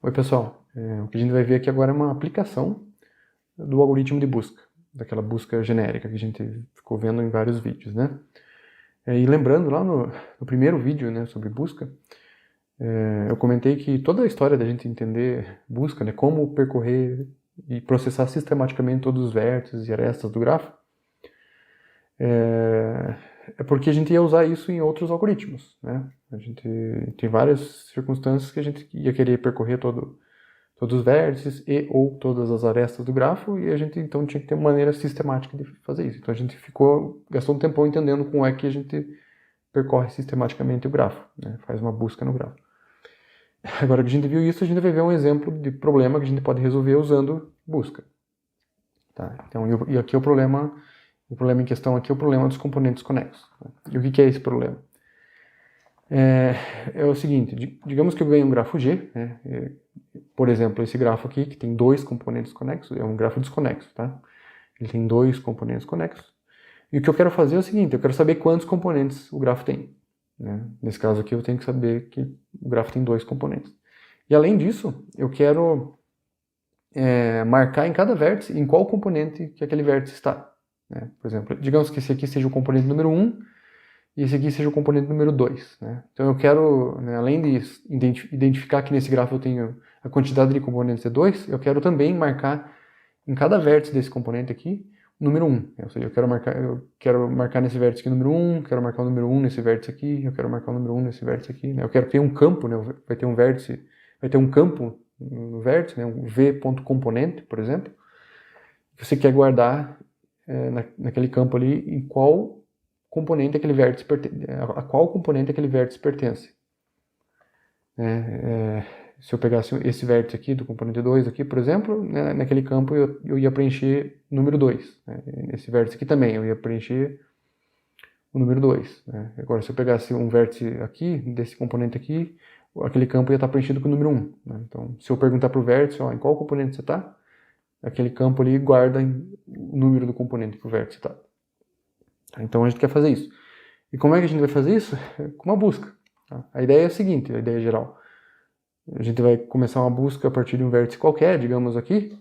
Oi pessoal, o que a gente vai ver aqui agora é uma aplicação do algoritmo de busca, daquela busca genérica que a gente ficou vendo em vários vídeos, né? E lembrando lá no primeiro vídeo, né, sobre busca, eu comentei que toda a história da gente entender busca, né, como percorrer e processar sistematicamente todos os vértices e arestas do grafo, é porque a gente ia usar isso em outros algoritmos, né? A gente tem várias circunstâncias que a gente ia querer percorrer todos os vértices e ou todas as arestas do grafo, e a gente então tinha que ter uma maneira sistemática de fazer isso. Então a gente gastou um tempão entendendo como é que a gente percorre sistematicamente o grafo, né? Faz uma busca no grafo. Agora que a gente viu isso, a gente vai ver um exemplo de problema que a gente pode resolver usando busca. Tá? Então, e aqui o problema em questão aqui é o problema dos componentes conexos. Né? E o que é esse problema? É o seguinte, digamos que eu ganho um grafo G, né? Por exemplo, esse grafo aqui, que tem dois componentes conexos, é um grafo desconexo, tá? Ele tem dois componentes conexos. E o que eu quero fazer é o seguinte, eu quero saber quantos componentes o grafo tem. Né? Nesse caso aqui, eu tenho que saber que o grafo tem dois componentes. E além disso, eu quero marcar em cada vértice em qual componente que aquele vértice está. Né? Por exemplo, digamos que esse aqui seja o componente número 1 e esse aqui seja o componente número 2. Né? Então eu quero, né, além de identificar que nesse grafo eu tenho a quantidade de componentes é 2, eu quero também marcar em cada vértice desse componente aqui o número 1. Ou seja, eu quero marcar nesse vértice aqui o número 1, quero marcar o número 1 nesse vértice aqui, eu quero marcar o número 1 nesse vértice aqui. Né? Eu quero ter um campo, né? Vai ter um vértice, vai ter um campo no vértice, né? Um v.componente, por exemplo. Você quer guardar naquele campo ali em qual componente aquele vértice a qual componente aquele vértice pertence. Se eu pegasse esse vértice aqui do componente 2 aqui, por exemplo, né, naquele campo eu ia preencher o número 2. Né? Nesse vértice aqui também eu ia preencher o número 2. Né? Agora, se eu pegasse um vértice aqui, desse componente aqui, aquele campo ia estar preenchido com o número 1. Né? Então, se eu perguntar para o vértice, ó, em qual componente você está, aquele campo ali guarda o número do componente que o vértice está. Então, a gente quer fazer isso. E como é que a gente vai fazer isso? Com uma busca. Tá? A ideia é a seguinte, a ideia geral. A gente vai começar uma busca a partir de um vértice qualquer, digamos aqui,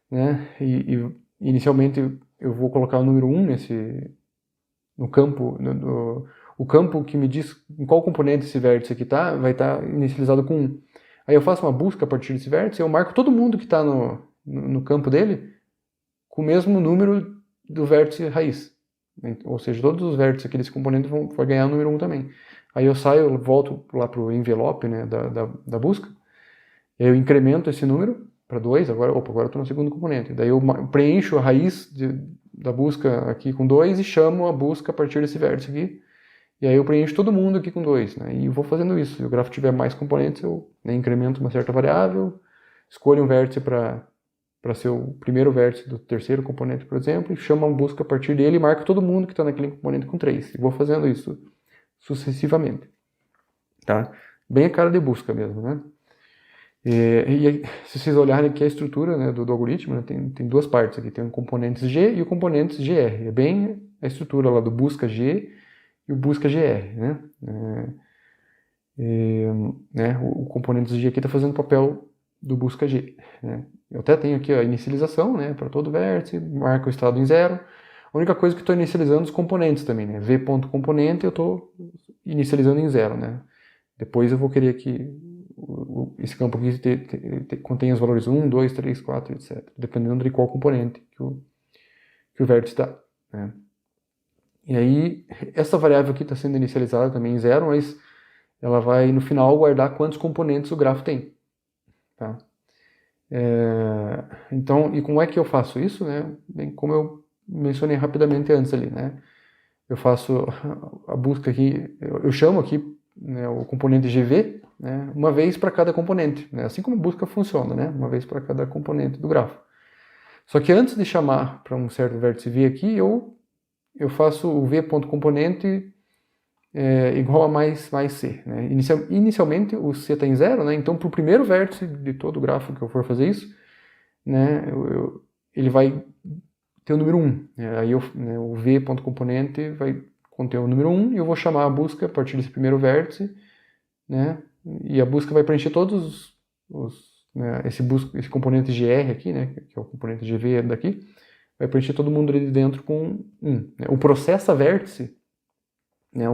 né? E inicialmente eu vou colocar o número 1 no campo, o campo que me diz em qual componente esse vértice aqui está, vai estar inicializado com 1. Aí eu faço uma busca a partir desse vértice, eu marco todo mundo que está no campo dele com o mesmo número do vértice raiz. Ou seja, todos os vértices aqui desse componente vão ganhar o número 1 também. Aí eu saio, volto lá para o envelope, né, da busca, eu incremento esse número para 2, agora eu estou no segundo componente. Daí eu preencho a raiz da busca aqui com 2 e chamo a busca a partir desse vértice aqui. E aí eu preencho todo mundo aqui com 2. Né, e eu vou fazendo isso. Se o grafo tiver mais componentes, eu incremento uma certa variável, escolho um vértice para ser o primeiro vértice do terceiro componente, por exemplo, e chamo uma busca a partir dele e marco todo mundo que está naquele componente com 3. E vou fazendo isso sucessivamente. Tá? Bem a cara de busca mesmo, né? E se vocês olharem aqui a estrutura, né, do algoritmo, né, tem duas partes aqui. Tem o componentes G e o componentes GR. É bem a estrutura lá do busca G e o busca GR. Né? O componentes G aqui está fazendo o papel do busca G. Né? Eu até tenho aqui a inicialização, né, para todo vértice, marco o estado em 0. A única coisa que estou inicializando os componentes também, né? v.componente eu estou inicializando em 0, né? Depois eu vou querer que esse campo aqui contenha os valores 1, 2, 3, 4, etc. Dependendo de qual componente que o vértice está. Né? E aí, essa variável aqui está sendo inicializada também em 0, mas ela vai no final guardar quantos componentes o grafo tem. Tá? Então, e como é que eu faço isso? Né? Bem, como eu mencionei rapidamente antes ali, né? Eu faço a busca aqui, eu chamo aqui, né, o componente GV, né, uma vez para cada componente, né? Assim como a busca funciona, né? Uma vez para cada componente do grafo. Só que antes de chamar para um certo vértice V aqui, eu faço o v.componente igual a mais C. Né? Inicialmente o C está em 0, né? Então para o primeiro vértice de todo o grafo que eu for fazer isso, né, ele vai ter o número 1. Aí né, o v.componente vai conter o número 1 e eu vou chamar a busca a partir desse primeiro vértice, né, e a busca vai preencher todos né, esse componente gr aqui, né, que é o componente gv daqui, vai preencher todo mundo ali dentro com 1. Né? O processa vértice, né,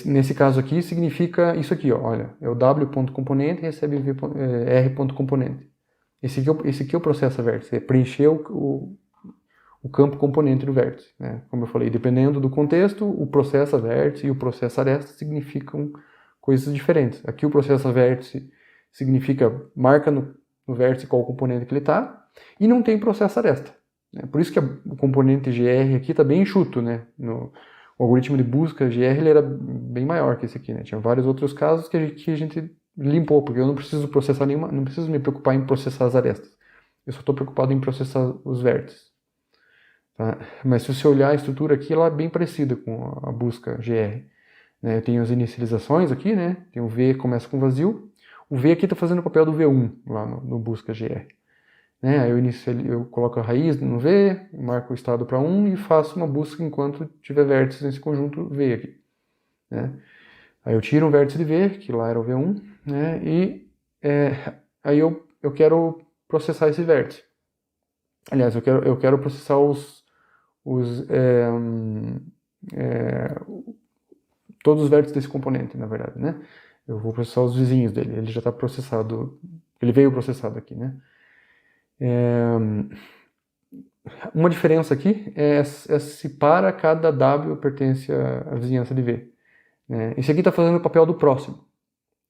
nesse caso aqui, significa isso aqui, ó, olha, é o w.componente recebe r.componente. Esse aqui é o processa vértice, é preencher o campo componente do vértice. Né? Como eu falei, dependendo do contexto, o processa vértice e o processa aresta significam coisas diferentes. Aqui o processa vértice significa marca no vértice qual componente que ele está, e não tem processa aresta. Né? Por isso que o componente gr aqui está bem enxuto. Né? O algoritmo de busca gr ele era bem maior que esse aqui. Né? Tinha vários outros casos que a gente limpou, porque eu não preciso processar não preciso me preocupar em processar as arestas. Eu só estou preocupado em processar os vértices. Tá? Mas se você olhar a estrutura aqui, ela é bem parecida com a busca gr. Né? Eu tenho as inicializações aqui, né? Tem o v que começa com vazio. O v aqui está fazendo o papel do v1 lá no busca gr. Né? Aí eu coloco a raiz no v, marco o estado para 1 e faço uma busca enquanto tiver vértices nesse conjunto v aqui. Né? Aí eu tiro um vértice de v, que lá era o v1, né? E aí eu quero processar esse vértice. Aliás, eu quero processar todos os vértices desse componente, na verdade, né? Eu vou processar os vizinhos dele, ele já está processado, ele veio processado aqui, né? Uma diferença aqui é se para cada W pertence à vizinhança de V. Né? Esse aqui está fazendo o papel do próximo.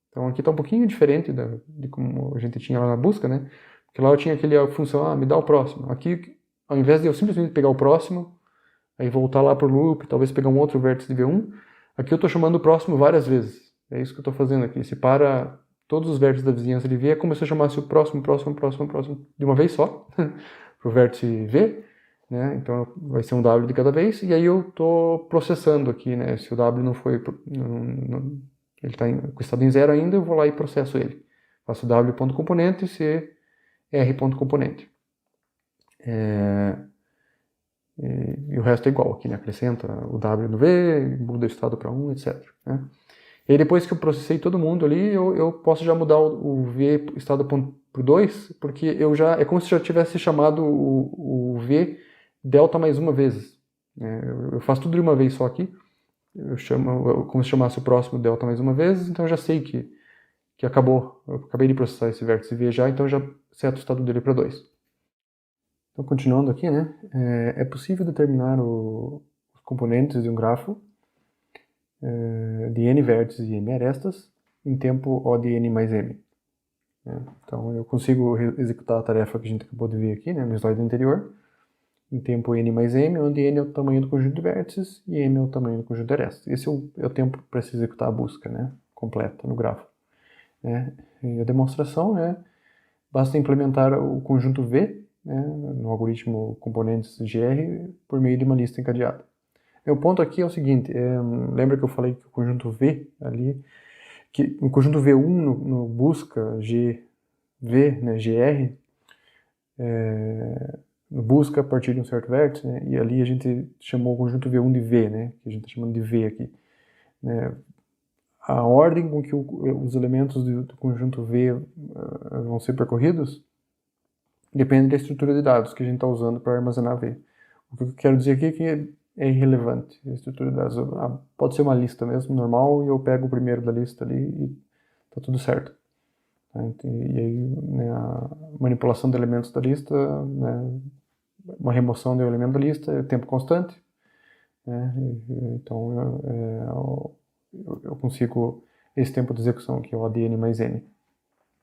Então aqui está um pouquinho diferente de como a gente tinha lá na busca, né? Porque lá eu tinha aquela função, me dá o próximo. Aqui, ao invés de eu simplesmente pegar o próximo, aí voltar lá para o loop, talvez pegar um outro vértice de V1, aqui eu estou chamando o próximo várias vezes. É isso que eu estou fazendo aqui. Se para todos os vértices da vizinhança de V, é como se eu chamasse o próximo de uma vez só, para o vértice V, né? Então vai ser um W de cada vez, e aí eu estou processando aqui, né? Se o W não foi, ele está com estado em 0 ainda, eu vou lá e processo ele. Faço w.componente e r.componente. E o resto é igual aqui, né? Acrescenta o W no V, muda o estado para 1, etc. Né? E aí depois que eu processei todo mundo ali, eu posso já mudar o V estado por 2, porque é como se já tivesse chamado o V delta mais uma vez. Né? Eu faço tudo de uma vez só aqui. Eu chamo como se chamasse o próximo delta mais uma vez, então eu já sei que acabou. Eu acabei de processar esse vértice V já, então já seto o estado dele para 2. Então, continuando aqui, né? É possível determinar os componentes de um grafo de n vértices e m arestas em tempo O de n mais m. Né? Então, eu consigo executar a tarefa que a gente acabou de ver aqui, né, no slide anterior, em tempo n mais m, onde n é o tamanho do conjunto de vértices e m é o tamanho do conjunto de arestas. Esse é o tempo para se executar a busca, né, completa no grafo. Né? E a demonstração, né, basta implementar o conjunto V, né, no algoritmo componentes gr por meio de uma lista encadeada. O ponto aqui é o seguinte, lembra que eu falei que o conjunto V ali, que o conjunto V1 no busca GV, né, GR, no busca a partir de um certo vértice, né, e ali a gente chamou o conjunto V1 de V, né, que a gente está chamando de V aqui. Né, a ordem com que os elementos do conjunto V vão ser percorridos depende da estrutura de dados que a gente está usando para armazenar V. O que eu quero dizer aqui é que é irrelevante a estrutura de dados. Pode ser uma lista mesmo, normal, e eu pego o primeiro da lista ali e está tudo certo. E aí, né, a manipulação de elementos da lista, né, uma remoção de um elemento da lista é tempo constante. Né, então eu consigo esse tempo de execução, que é o ADN mais N.